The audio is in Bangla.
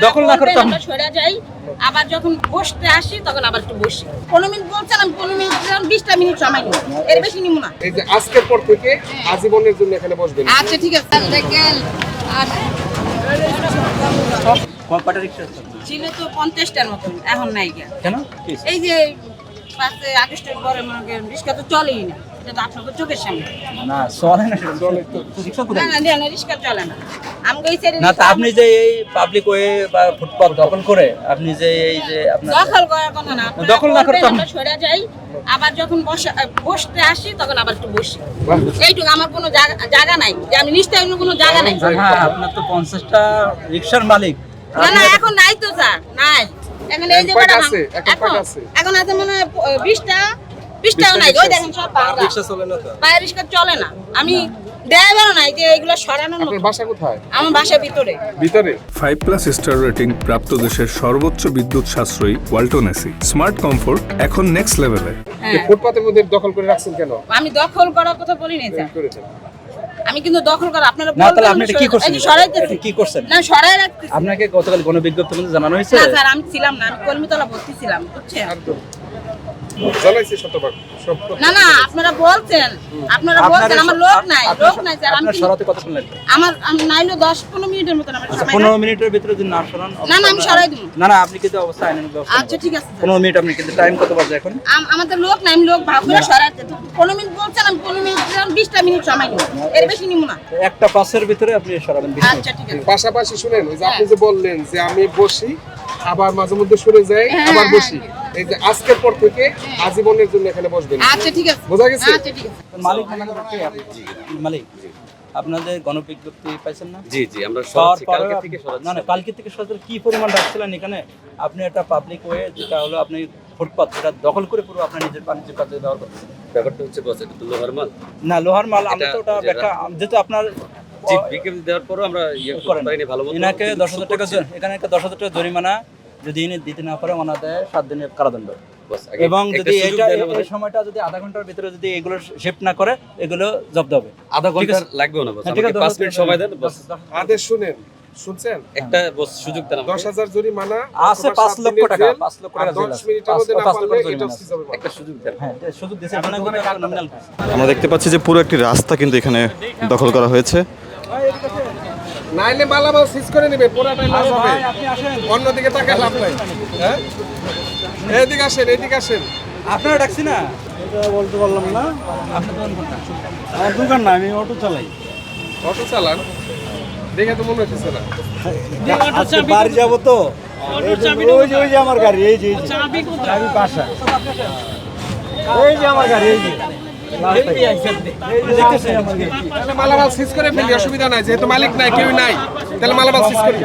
দখল না করে তো আমরা সরে যাই, আবার যখন বসতে আসি তখন আবার একটু বসি। 15 মিনিট বলছিলাম, 15 মিনিট 20টা মিনিট সময় নিব, এর বেশি নিব না। এই যে আজকের পর থেকে আজীবনের জন্য এখানে বসবেন। আচ্ছা ঠিক আছে। দেখেন আর কয়টা রিকশা ছিল তো 50টার মতো, এখন নাই কেন? এই যে 5 আগস্টের পরে মনে করেন রিক্সা তো চলেই না, এটা তো আপনাদের চোখের সামনে। না চলে না, চলে তো রিকশা না কোথায়? না রিক্সা চলে না। আমাকে এই সাইডে না তা আপনি যে এই পাবলিক ওয়ে বা ফুটপাত দখল করে আপনি যে এই যে আপনার দখল করার কথা না, আপনারা দখল না করে তো আমরা সরে যাই, আবার যখন বসতে আসি তখন আবার একটু বসি। এইটুকু আমার কোনো জায়গা নাই যে আমি নিশ্চয়ই কোনো জায়গা নাই। হ্যাঁ আপনার তো 50টা রিকশার মালিক। না না এখন নাই তো স্যার, নাই। এখন এই যে কয়টা আছে? এখন আছে? এখন আছে মনে হয় 20টাও নাই। ওই দেখেন সব রিকশা চলে না তো। বাইরে রিক্সা চলে না। আমি ড্রাইভারও নাই যে এগুলো সরানোর মতো। আপনার বাসা কোথায়? আমার বাসার ভিতরে। ভিতরে 5+ স্টার রেটিং প্রাপ্ত দেশের সর্বোচ্চ বিদ্যুৎ সাশ্রয়ী ওয়ালটন এসি স্মার্ট কমফোর্ট এখন নেক্সট লেভেলে। হ্যাঁ ফুটপাতের মধ্যে দখল করে রাখছেন কেন? আমি দখল করার কথা বলিনি স্যার। করেছেন। আমি কিন্তু দখল করা আপনারা না তাহলে আপনি এটা কি করছেন? এই যে সরাইতেছি। কি করছেন? না সরাই রাখতেছি। আপনাকে গতকাল গণবিজ্ঞপ্তি মধ্যে জানানো হয়েছে? না স্যার আমি ছিলাম না, আমি কলমিতলা ভর্তি ছিলাম, বুঝছেন? একদম জানাইছি শতভাগ সব কথা। না না আপনারা বলছেন আমার লোক নাই স্যার। আমি আপনার সরাতে কতক্ষণ লাগবে? আমার নাইলো 10-15 মিনিটের মতন আমার সময়। 15 মিনিটের ভিতরে যদি না সরান না না আমি সরাই দেব। না না আপনি কিন্তু অবস্থা আইনের ব্যবস্থা আচ্ছা ঠিক আছে স্যার। 15 মিনিট আপনি কিন্তু টাইম কত বাজে এখন? আমাদের লোক নাই, আমি লোক ভাগ করে সরাতে। 15 মিনিট বলছিলাম, 15 মিনিট 20টা মিনিট সময় নিব, এর বেশি নিব না। একটা পাসের ভিতরে আপনি সরাবেন 20 মিনিট। আচ্ছা ঠিক আছে। পাশাপাশি শুনেন, ওই যে আপনি যে বললেন যে আমি বসি আবার মাঝে মধ্যে সরে যাই আবার বসি, এই যে আজকের পর থেকে আজীবনের জন্য এখানে বসবেন। আচ্ছা ঠিক আছে। বোঝা গেছে? আচ্ছা ঠিক আছে। মালিক কে আপনি? মালিক আপনাদের গণবিজ্ঞপ্তি পাইছেন না? জি জি আমরা পাওয়ার সরাচ্ছি, পরে কালকে থেকে সরাচ্ছি। না না কালকে থেকে সরাতে কি পরিমাণ রাখছিলেন এখানে? আপনি একটা পাবলিক ওয়ে যেটা হলো আপনি ফুটপাত সেটা দখল করে পুরো আপনার নিজের বাণিজ্যিক কাজে ব্যবহার করতেছেন। ব্যাপারটা হচ্ছে বস, এটা তো লোহার মাল। না লোহার মাল আমরা তো ওটা এটা- ব্যাখ্যা যেহেতু আপনার জি বিজ্ঞপ্তি দেওয়ার পরও আমরা ইয়ে করতে করেন পারিনি ভালো মতো। এনাকে কিন্তু 10,000 টাকা এখানে একটা 10,000 টাকা জরিমানা যদি ইনি দিতে না পারে ওনাদের 7 দিনের কারাদণ্ড। বস, আগে এবং একটা যদি সুযোগ এটা দেন আমাদের। এই সময়টা যদি আধা ঘন্টার ভিতরে যদি এগুলো শিফট না করে এগুলো জব্দ হবে। আধা ঠিক ঘন্টা আছে? লাগবেও না বস, হ্যাঁ, ঠিক আমাকে আছে, 5 মিনিট সময় দেন বস। আদেশ শুনেন, শুনছেন? একটা বস সুযোগ দেন আমাকে। 10,000 জরিমানা আছে অথবা 5 7 লক্ষ দিনের টাকা, জেল, 5 লক্ষ আর টাকা জেল 10 আছে। মিনিটের মধ্যে না 5 লক্ষ পারলে টাকা জরিমানা এটা আছে। সিজ হবে। একটা সুযোগ দেন। হ্যাঁ সুযোগ দিয়েছে আপনার কোনো ক্রিমিনাল কেস। আমরা দেখতে পাচ্ছি যে পুরো একটি রাস্তা কিন্তু এখানে দখল করা হয়েছে। নাইলে মালামাল সিজ করে নেবে, পুরাটাই লস হবে। আপনি আসেন, অন্যদিকে তাকায় লাভ নাই। হ্যাঁ এদিকে আসেন, এদিকে আসেন। আপনারা ডাকছি না? এটা বলতে পারলাম না। আপনার দোকান কোনটা? আমার দোকান না, আমি অটো চালাই। অটো চালান দেখে তো মনে হচ্ছে না। আজকে বাড়ি যাবো তো, এই জন্য ওই যে আমার গাড়ি, এই যে চাবি বাসা, এই যে আমার গাড়ি, এই যে দেখতেছেন আমার গাড়ি। তাহলে মালামাল সিজ করে ফেলি, অসুবিধা নাই, যেহেতু মালিক নাই, কেউ নাই, তাহলে মালামাল সিজ করি।